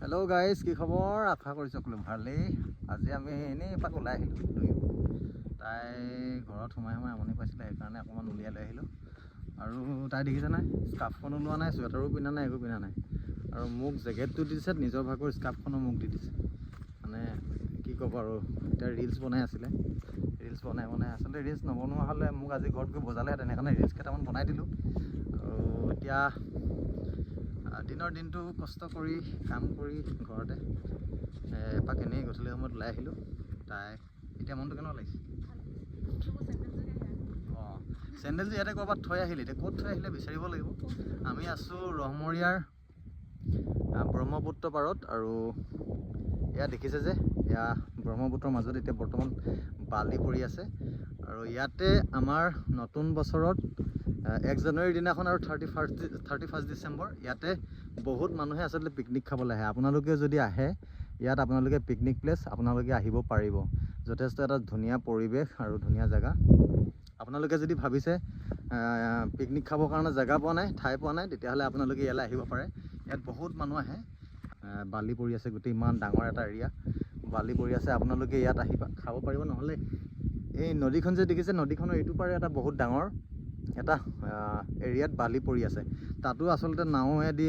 Hello' guys, কি খবৰ? আশা কৰিছোঁ সকলো ভালেই। আজি আমি এনেই এপাক ওলাই আহিলোঁ দুয়ো। তাই ঘৰত সোমাই আমনি পাইছিলে, সেইকাৰণে অকণমান উলিয়াই লৈ আহিলোঁ। আৰু তাই দেখিছে নাই, স্কাৰ্ফখনো লোৱা নাই, চুৱেটাৰো পিন্ধা নাই, একো পিন্ধা নাই। আৰু মোক জেকেটটো দি দিছে, নিজৰ ভাগৰ স্কাৰ্ফখনো মোক দি দিছে। মানে কি ক'ব আৰু, এতিয়া ৰিলচ বনাই আছিলে। ৰিলচ বনাই আচলতে ৰিলচ নবনোৱা হ'লে মোক আজি ঘৰত গৈ বজালেহেঁতেন, সেইকাৰণে ৰিলচ কেইটামান বনাই দিলোঁ। আৰু এতিয়া দিনৰ দিনটো কষ্ট কৰি কাম কৰি ঘৰতে এপাক এনেই গধূলি সময়ত ওলাই আহিলোঁ। তাই এতিয়া মনটো কেনেকুৱা লাগিছে? অঁ, চেণ্ডেলযোৰ ইয়াতে ক'ৰবাত থৈ আহিলে, এতিয়া ক'ত থৈ আহিলে বিচাৰিব লাগিব। আমি আছোঁ ৰহমৰীয়াৰ ব্ৰহ্মপুত্ৰ পাৰত। আৰু এয়া দেখিছে যে, এয়া ব্ৰহ্মপুত্ৰৰ মাজত এতিয়া বৰ্তমান বালি পৰি আছে। আৰু ইয়াতে আমাৰ নতুন বছৰত 1 জানুৱাৰীৰ দিনাখন আৰু 31 ডিচেম্বৰ ইয়াতে বহুত মানুহে আচলতে পিকনিক খাবলৈ আহে। আপোনালোকে যদি আহে ইয়াত, আপোনালোকে পিকনিক প্লেচ আপোনালোকে আহিব পাৰিব। যথেষ্ট এটা ধুনীয়া পৰিৱেশ আৰু ধুনীয়া জেগা। আপোনালোকে যদি ভাবিছে পিকনিক খাবৰ কাৰণে জেগা পোৱা নাই, ঠাই পোৱা নাই, তেতিয়াহ'লে আপোনালোকে ইয়ালৈ আহিব পাৰে। ইয়াত বহুত মানুহ আহে। বালি পৰি আছে, গোটেই ইমান ডাঙৰ এটা এৰিয়া বালি পৰি আছে। আপোনালোকে ইয়াত আহি খাব পাৰিব। নহ'লে এই নদীখন যে দেখিছে, নদীখনৰ এইটো পাৰে এটা বহুত ডাঙৰ এটা এৰিয়াত বালি পৰি আছে। তাতো আচলতে নাৱেদি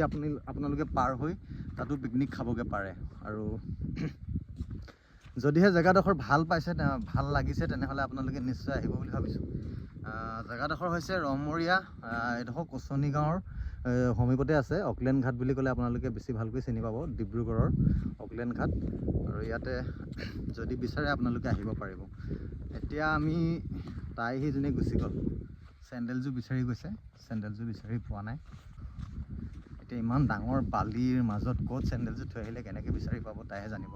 আপোনালোকে পাৰ হৈ তাতো পিকনিক খাবগৈ পাৰে। আৰু যদিহে জেগাডোখৰ ভাল পাইছে, ভাল লাগিছে, তেনেহ'লে আপোনালোকে নিশ্চয় আহিব বুলি ভাবিছোঁ। জেগাডোখৰ হৈছে ৰহমৰীয়া, এইডোখৰ কচনি গাঁৱৰ সমীপতে আছে। অকলেণ্ড ঘাট বুলি ক'লে আপোনালোকে বেছি ভালকৈ চিনি পাব, ডিব্ৰুগড়ৰ অকলেণ্ড ঘাট। আৰু ইয়াতে যদি বিচাৰে আপোনালোকে আহিব পাৰিব। এতিয়া আমি সিজনী গুচি গ'ল, চেণ্ডেলযোৰ বিচাৰি গৈছে, চেণ্ডেলযোৰ বিচাৰি পোৱা নাই। এতিয়া ইমান ডাঙৰ বালিৰ মাজত ক'ত চেণ্ডেলযোৰ থৈ আহিলে, কেনেকৈ বিচাৰি পাব, তাইহে জানিব।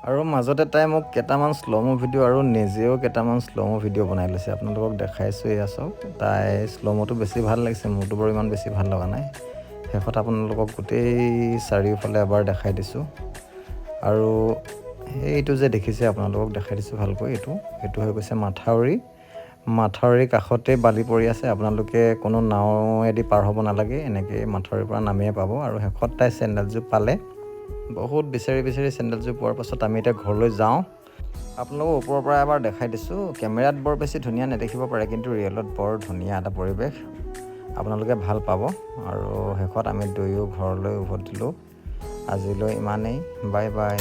আৰু মাজতে তাই মোক কেইটামান শ্ল'মো ভিডিঅ' আৰু নিজেও কেইটামান শ্ল'মো ভিডিঅ' বনাই লৈছে। আপোনালোকক দেখাইছোঁ, এয়া চাওক। তাই শ্ল'মোটো বেছি ভাল লাগিছে, মোৰটো বাৰু ইমান বেছি ভাল লগা নাই। শেষত আপোনালোকক গোটেই চাৰিওফালে এবাৰ দেখাই দিছোঁ। আৰু এইটো যে দেখিছে, আপোনালোকক দেখাই দিছোঁ ভালকৈ। এইটো হৈ গৈছে মাথাউৰিৰ কাষতে বালি পৰি আছে। আপোনালোকে কোনো নাৱেদি পাৰ হ'ব নালাগে, এনেকৈ মাথাউৰিৰ পৰা নামিয়ে পাব। আৰু শেষত তাই চেণ্ডেলযোৰ পালে। বহুত বিচাৰি চেণ্ডেলযোৰ পোৱাৰ পাছত আমি এতিয়া ঘৰলৈ যাওঁ। আপোনালোকক ওপৰৰ পৰা এবাৰ দেখাই দিছোঁ। কেমেৰাত বৰ বেছি ধুনীয়া নেদেখিব পাৰে, কিন্তু ৰিয়েলত বৰ ধুনীয়া এটা পৰিৱেশ, আপোনালোকে ভাল পাব। আৰু শেষত আমি দুয়ো ঘৰলৈ উভতিলোঁ। আজিলৈ ইমানেই, বাই বাই।